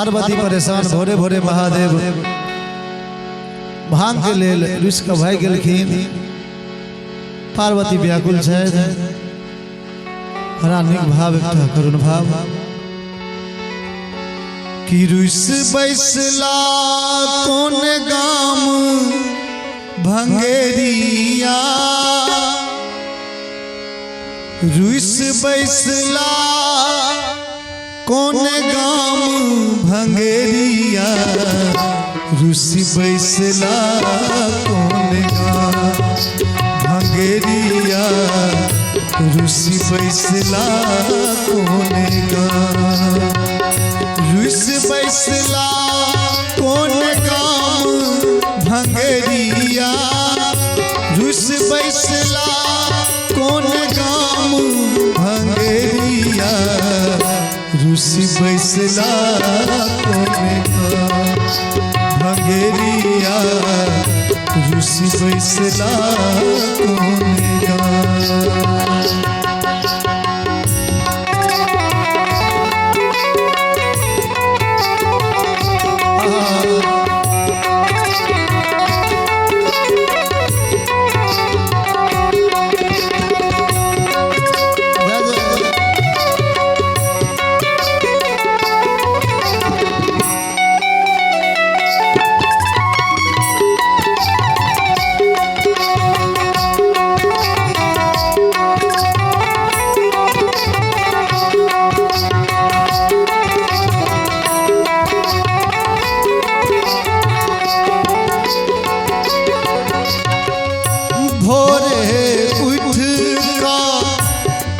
पार्वती परेशान भोरे भोरे महादेव भांग के लेल ऋष का भाई गेलखिन। पार्वती व्याकुल छथि, रानीक भाव एकटा करुण भाव कि ऋष बैसला कोन गाम भंगेरिया, ऋष बैसला कोन गाम भंगेरिया, ऋषि बैसला कोन गाम भंगेरिया, ऋषि बैसला कोन गाम, ऋषि बैसला कोन गाम भंगेरिया, ऋषि बैसला कोन गाम भंगेरिया, ऋषि बैसला कोन गाम भंगेरिया, ऋषि बैसला कोन गाम।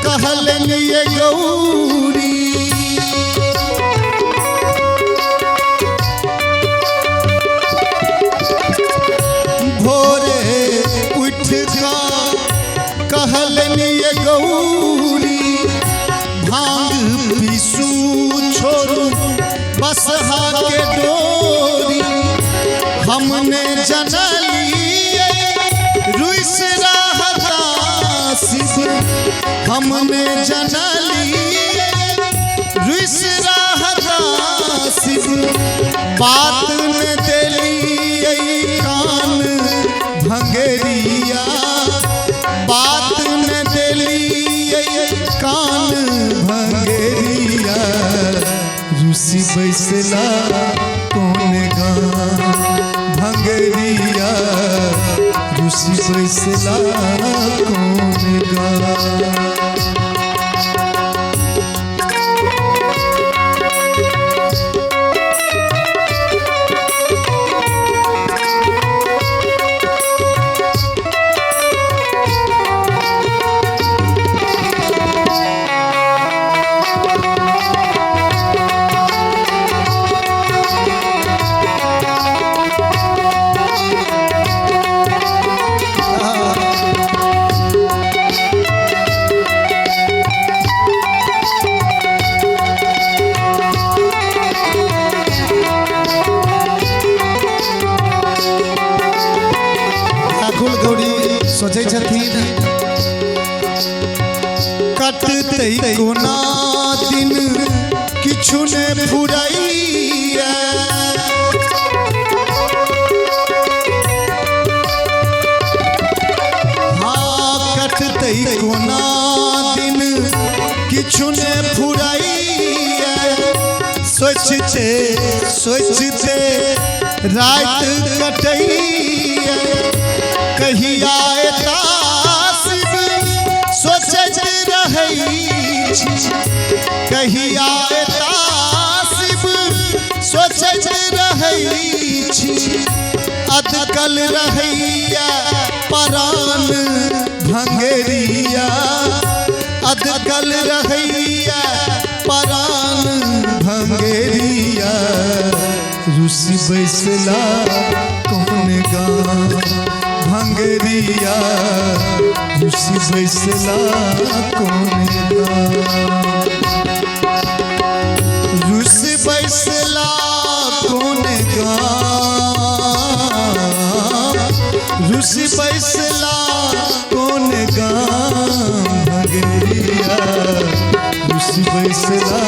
कहलिए गौरी भोरे उठ का कहलिए गौरी, भांग पीसू छोड़ू बसहा के डोरी, हमने जनलिए रुइस रहता शिव, हमने जनली ऋष रहता शिव, बात में देली कान भंगेरिया, बात में देली कान भंगेरिया, ऋषि बैसला कोन गाम भंगेरिया, ऋषि बैसला कोन गाम। सोचे छथिन कटते कोना दिन किछु ने फुराइया, हाँ कटते कोना दिन किछु ने फुराइया, सोचते सोचते रात कटैया, कहिया एता शिव सोचैत रहै छी, कहिया एता शिव सोचैत रहै छी, अधकल रहैया परान भंगेरिया, अधकल रहैया परान भंगेरिया, ऋषि बैसला कोन गाम भंगेरिया, ऋषि बैसला कोन गाम, ऋषि बैसला कोन गाम, ऋषि बैसला कोन गाम भंगेरिया, ऋषि बैसला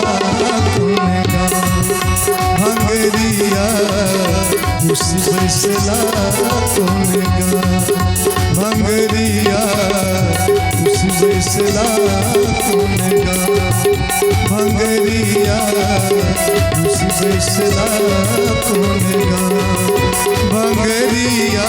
कोन गाम। रुसी बैसला कौन गा भंगरिया रुसी बैसला कौन गा भंगरिया रुसी बैसला कौन गा भंगरिया